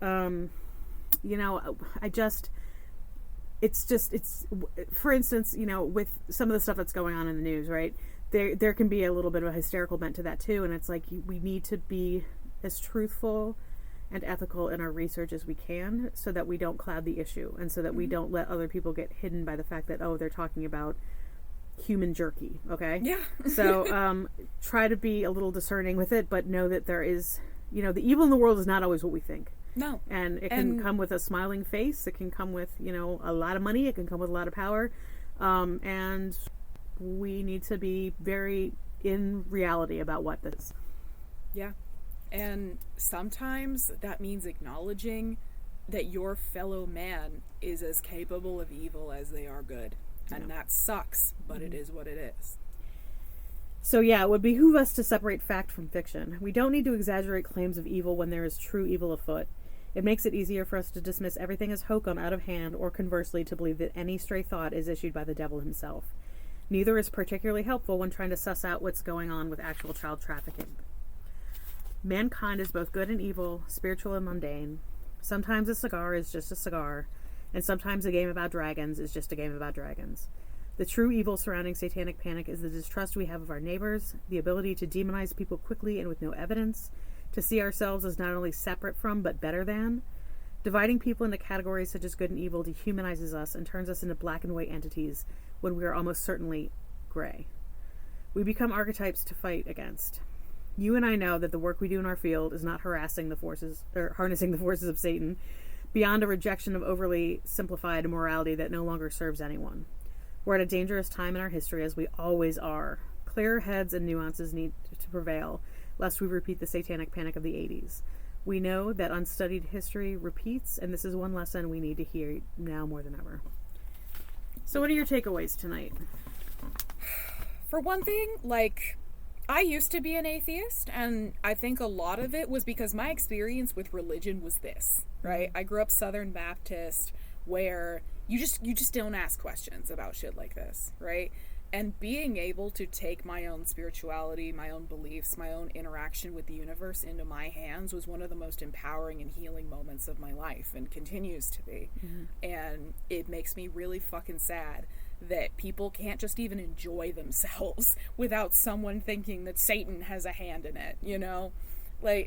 it's for instance, with some of the stuff that's going on in the news, right? There can be a little bit of a hysterical bent to that too. And it's like, we need to be as truthful and ethical in our research as we can, so that we don't cloud the issue, and so that we don't let other people get hidden by the fact that, oh, they're talking about human jerky. Okay. Yeah. So, try to be a little discerning with it, but know that there is, the evil in the world is not always what we think. No. And it can come with a smiling face. It can come with, a lot of money. It can come with a lot of power. And we need to be very in reality about what this is. Yeah. And sometimes that means acknowledging that your fellow man is as capable of evil as they are good. And that sucks, but it is what it is. So yeah, it would behoove us to separate fact from fiction. We don't need to exaggerate claims of evil when there is true evil afoot. It makes it easier for us to dismiss everything as hokum out of hand, or conversely to believe that any stray thought is issued by the devil himself. Neither is particularly helpful when trying to suss out what's going on with actual child trafficking. Mankind is both good and evil, spiritual and mundane. Sometimes a cigar is just a cigar, and sometimes a game about dragons is just a game about dragons. The true evil surrounding Satanic Panic is the distrust we have of our neighbors, the ability to demonize people quickly and with no evidence, to see ourselves as not only separate from, but better than. Dividing people into categories such as good and evil dehumanizes us and turns us into black and white entities when we are almost certainly gray. We become archetypes to fight against. You and I know that the work we do in our field is not harnessing the forces of Satan, beyond a rejection of overly simplified morality that no longer serves anyone. We're at a dangerous time in our history, as we always are. Clearer heads and nuances need to prevail, lest we repeat the Satanic Panic of the 80s. We know that unstudied history repeats, and this is one lesson we need to hear now more than ever. So what are your takeaways tonight? For one thing, I used to be an atheist, and I think a lot of it was because my experience with religion was this, right? I grew up Southern Baptist, where you just don't ask questions about shit like this, right? And being able to take my own spirituality, my own beliefs, my own interaction with the universe into my hands was one of the most empowering and healing moments of my life, and continues to be. And it makes me really fucking sad that people can't just even enjoy themselves without someone thinking that Satan has a hand in it,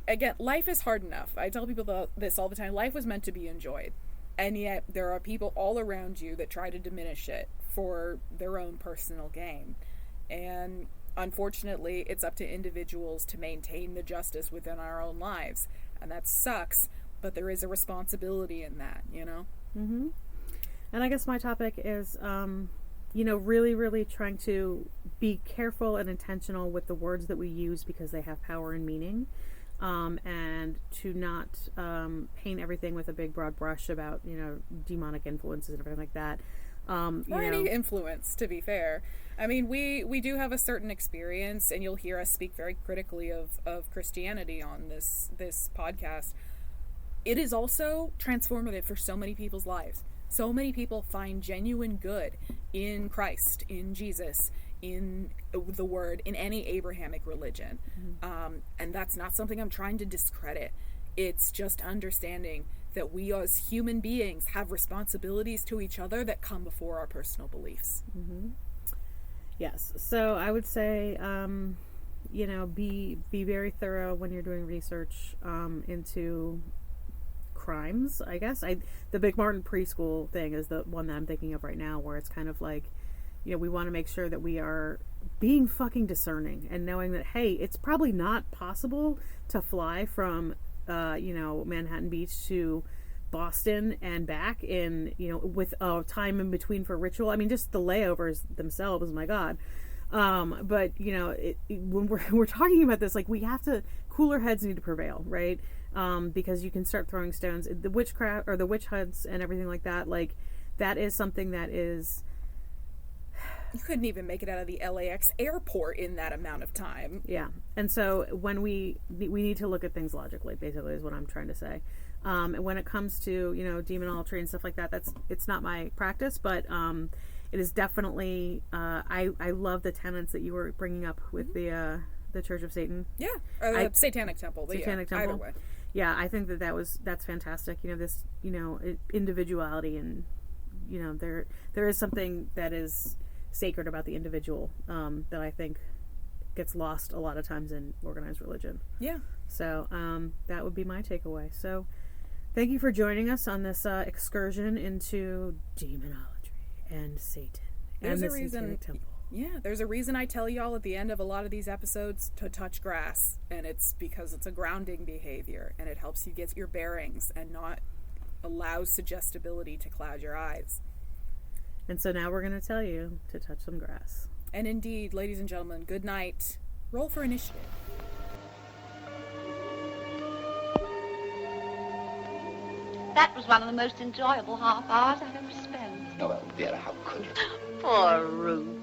Again, life is hard enough. I tell people this all the time. Life was meant to be enjoyed. And yet there are people all around you that try to diminish it for their own personal gain. And unfortunately, it's up to individuals to maintain the justice within our own lives. And that sucks, but there is a responsibility in that, Mm-hmm. And I guess my topic is, really, really trying to be careful and intentional with the words that we use, because they have power and meaning. And to not paint everything with a big broad brush about, demonic influences and everything like that. Or any influence, to be fair. I mean, we do have a certain experience, and you'll hear us speak very critically of Christianity on this podcast. It is also transformative for so many people's lives. So many people find genuine good in Christ, in Jesus, in the Word, in any Abrahamic religion. And that's not something I'm trying to discredit. It's just understanding that we as human beings have responsibilities to each other that come before our personal beliefs. Yes. So I would say, be very thorough when you're doing research into crimes, I guess. The Big Martin preschool thing is the one that I'm thinking of right now, where it's kind of like, we want to make sure that we are being fucking discerning and knowing that, hey, it's probably not possible to fly from, Manhattan Beach to Boston and back in, with time in between for ritual. I mean, just the layovers themselves, my God. But, when we're talking about this, we have to, cooler heads need to prevail, right? Because you can start throwing stones. The witchcraft or the witch hunts and everything like that, that is something that is You couldn't even make it out of the LAX airport in that amount of time. Yeah. And so when we need to look at things logically, basically, is what I'm trying to say. And when it comes to, demonology and stuff like that, it's not my practice, but it is definitely, I love the tenets that you were bringing up with the Church of Satan. Yeah. Or the Satanic Temple. Satanic Temple. Either way. Yeah, I think that's fantastic. This, individuality, and, there is something that is sacred about the individual that I think gets lost a lot of times in organized religion. Yeah. So that would be my takeaway. So thank you for joining us on this excursion into demonology and Satan and the Satanic Temple. Yeah, there's a reason I tell y'all at the end of a lot of these episodes to touch grass, and it's because it's a grounding behavior, and it helps you get your bearings and not allow suggestibility to cloud your eyes. And so now we're going to tell you to touch some grass. And indeed, ladies and gentlemen, good night. Roll for initiative. That was one of the most enjoyable half hours I've ever spent. Oh, well, Vera, how could you? Poor Ruth.